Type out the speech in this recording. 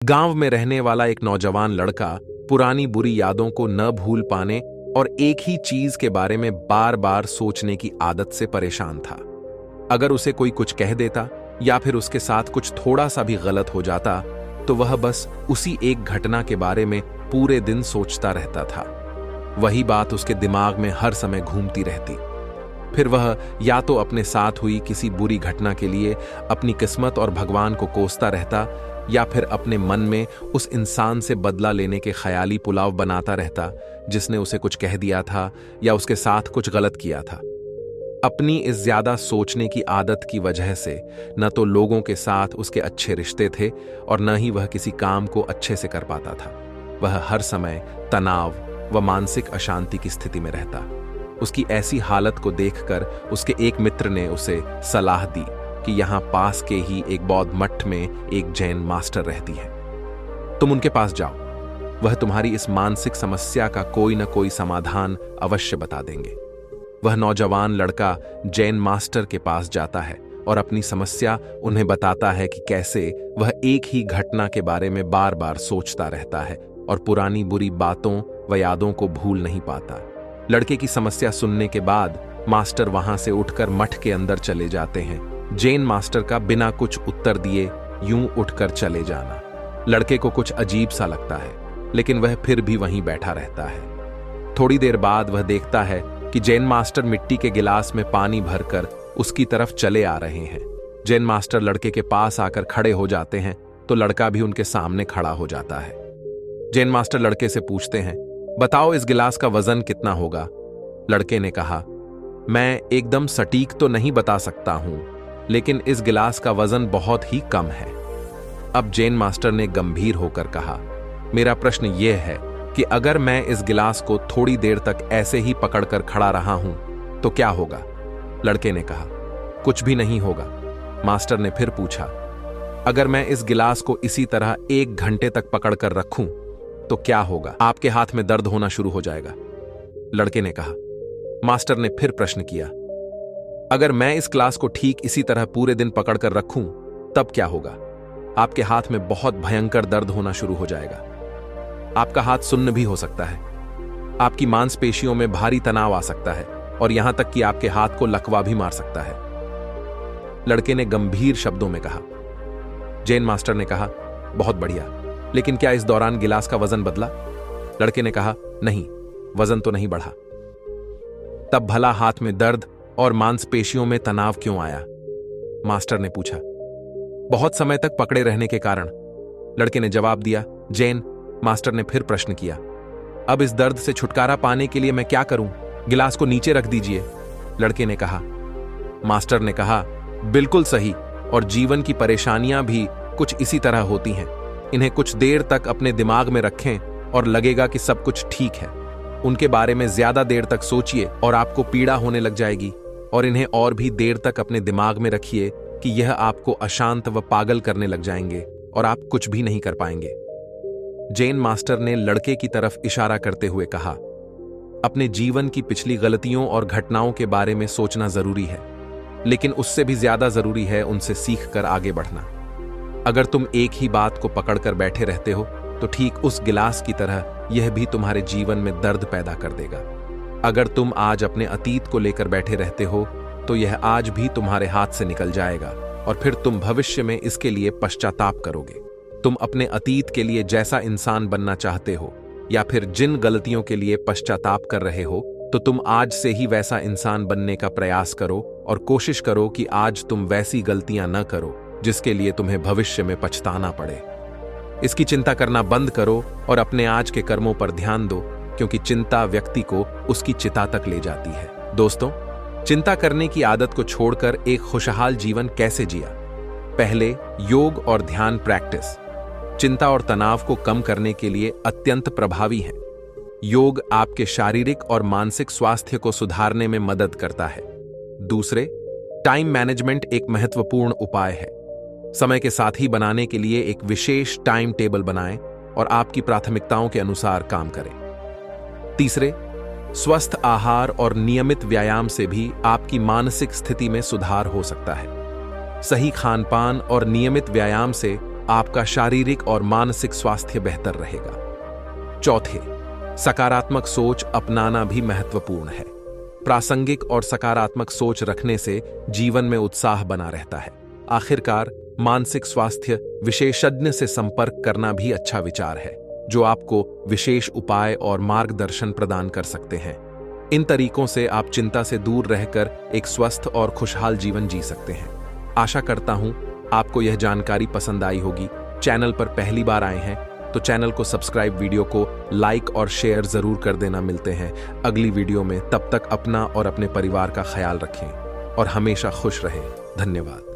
गांव में रहने वाला एक नौजवान लड़का पुरानी बुरी यादों को न भूल पाने और एक ही चीज के बारे में बार बार सोचने की आदत से परेशान था। अगर उसे कोई कुछ कह देता या फिर उसके साथ कुछ थोड़ा सा भी गलत हो जाता तो वह बस उसी एक घटना के बारे में पूरे दिन सोचता रहता था। वही बात उसके दिमाग में हर समय घूमती रहती। फिर वह या तो अपने साथ हुई किसी बुरी घटना के लिए अपनी किस्मत और भगवान को कोसता रहता या फिर अपने मन में उस इंसान से बदला लेने के ख्याली पुलाव बनाता रहता जिसने उसे कुछ कह दिया था या उसके साथ कुछ गलत किया था। अपनी इस ज्यादा सोचने की आदत की वजह से न तो लोगों के साथ उसके अच्छे रिश्ते थे और न ही वह किसी काम को अच्छे से कर पाता था। वह हर समय तनाव व मानसिक अशांति की स्थिति में रहता। उसकी ऐसी हालत को देखकर उसके एक मित्र ने उसे सलाह दी कि यहाँ पास के ही एक बौद्ध मठ में एक जैन मास्टर रहती है, तुम उनके पास जाओ, वह तुम्हारी इस मानसिक समस्या का कोई न कोई समाधान अवश्य बता देंगे। वह नौजवान लड़का जैन मास्टर के पास जाता है और अपनी समस्या उन्हें बताता है कि कैसे वह एक ही घटना के बारे में बार बार सोचता रहता है और पुरानी बुरी बातों व यादों को भूल नहीं पाता। लड़के की समस्या सुनने के बाद मास्टर वहां से उठकर मठ के अंदर चले जाते हैं। जैन मास्टर का बिना कुछ उत्तर दिए यूं उठकर चले जाना लड़के को कुछ अजीब सा लगता है, लेकिन वह फिर भी वहीं बैठा रहता है। थोड़ी देर बाद वह देखता है कि जैन मास्टर मिट्टी के गिलास में पानी भरकर उसकी तरफ चले आ रहे हैं। जैन मास्टर लड़के के पास आकर खड़े हो जाते हैं तो लड़का भी उनके सामने खड़ा हो जाता है। जैन मास्टर लड़के से पूछते हैं, बताओ इस गिलास का वजन कितना होगा? लड़के ने कहा, मैं एकदम सटीक तो नहीं बता सकता हूं, लेकिन इस गिलास का वजन बहुत ही कम है। अब जैन मास्टर ने गंभीर होकर कहा, मेरा प्रश्न यह है कि अगर मैं इस गिलास को थोड़ी देर तक ऐसे ही पकड़कर खड़ा रहा हूं तो क्या होगा? लड़के ने कहा, कुछ भी नहीं होगा। मास्टर ने फिर पूछा, अगर मैं इस गिलास को इसी तरह 1 घंटे तक पकड़कर रखूं तो क्या होगा? आपके हाथ में दर्द होना शुरू हो जाएगा। लड़के ने कहा। मास्टर ने फिर प्रश्न किया, अगर मैं इस ग्लास को ठीक इसी तरह पूरे दिन पकड़कर रखूं तब क्या होगा? आपके हाथ में बहुत भयंकर दर्द होना शुरू हो जाएगा। आपका हाथ सुन्न भी हो सकता है। आपकी मांसपेशियों में भारी तनाव आ सकता है और यहां तक कि आपके हाथ को लकवा भी मार सकता है। लड़के ने गंभीर शब्दों में कहा। जैन मास्टर ने कहा, बहुत बढ़िया, लेकिन क्या इस दौरान गिलास का वजन बदला? लड़के ने कहा, नहीं, वजन तो नहीं बढ़ा। तब भला हाथ में दर्द और मांसपेशियों में तनाव क्यों आया? मास्टर ने पूछा। बहुत समय तक पकड़े रहने के कारण, लड़के ने जवाब दिया। जैन मास्टर ने फिर प्रश्न किया, अब इस दर्द से छुटकारा पाने के लिए मैं क्या करूं? गिलास को नीचे रख दीजिए। लड़के ने कहा। मास्टर ने कहा, बिल्कुल सही, और जीवन की परेशानियां भी कुछ इसी तरह होती हैं। इन्हें कुछ देर तक अपने दिमाग में रखें और लगेगा कि सब कुछ ठीक है। उनके बारे में ज्यादा देर तक सोचिए और आपको पीड़ा होने लग जाएगी, और इन्हें और भी देर तक अपने दिमाग में रखिए कि यह आपको अशांत व पागल करने लग जाएंगे और आप कुछ भी नहीं कर पाएंगे। जैन मास्टर ने लड़के की तरफ इशारा करते हुए कहा, अपने जीवन की पिछली गलतियों और घटनाओं के बारे में सोचना जरूरी है, लेकिन उससे भी ज्यादा जरूरी है उनसे सीखकर आगे बढ़ना। अगर तुम एक ही बात को पकड़कर बैठे रहते हो तो ठीक उस गिलास की तरह यह भी तुम्हारे जीवन में दर्द पैदा कर देगा। अगर तुम आज अपने अतीत को लेकर बैठे रहते हो तो यह आज भी तुम्हारे हाथ से निकल जाएगा और फिर तुम भविष्य में इसके लिए पश्चाताप करोगे। तुम अपने अतीत के लिए जैसा इंसान बनना चाहते हो या फिर जिन गलतियों के लिए पश्चाताप कर रहे हो, तो तुम आज से ही वैसा इंसान बनने का प्रयास करो और कोशिश करो कि आज तुम वैसी गलतियां न करो जिसके लिए तुम्हें भविष्य में पछताना पड़े। इसकी चिंता करना बंद करो और अपने आज के कर्मों पर ध्यान दो, क्योंकि चिंता व्यक्ति को उसकी चिता तक ले जाती है। दोस्तों, चिंता करने की आदत को छोड़कर एक खुशहाल जीवन कैसे जिया? पहले, योग और ध्यान प्रैक्टिस चिंता और तनाव को कम करने के लिए अत्यंत प्रभावी है। योग आपके शारीरिक और मानसिक स्वास्थ्य को सुधारने में मदद करता है। दूसरे, टाइम मैनेजमेंट एक महत्वपूर्ण उपाय है। समय के साथ ही बनाने के लिए एक विशेष टाइम टेबल बनाएं और आपकी प्राथमिकताओं के अनुसार काम करें। तीसरे, स्वस्थ आहार और नियमित व्यायाम से भी आपकी मानसिक स्थिति में सुधार हो सकता है। सही खानपान और नियमित व्यायाम से आपका शारीरिक और मानसिक स्वास्थ्य बेहतर रहेगा। चौथे, सकारात्मक सोच अपनाना भी महत्वपूर्ण है। प्रासंगिक और सकारात्मक सोच रखने से जीवन में उत्साह बना रहता है। आखिरकार, मानसिक स्वास्थ्य विशेषज्ञ से संपर्क करना भी अच्छा विचार है, जो आपको विशेष उपाय और मार्गदर्शन प्रदान कर सकते हैं। इन तरीकों से आप चिंता से दूर रहकर एक स्वस्थ और खुशहाल जीवन जी सकते हैं। आशा करता हूं आपको यह जानकारी पसंद आई होगी। चैनल पर पहली बार आए हैं तो चैनल को सब्सक्राइब, वीडियो को लाइक और शेयर जरूर कर देना। मिलते हैं अगली वीडियो में। तब तक अपना और अपने परिवार का ख्याल रखें और हमेशा खुश रहें। धन्यवाद।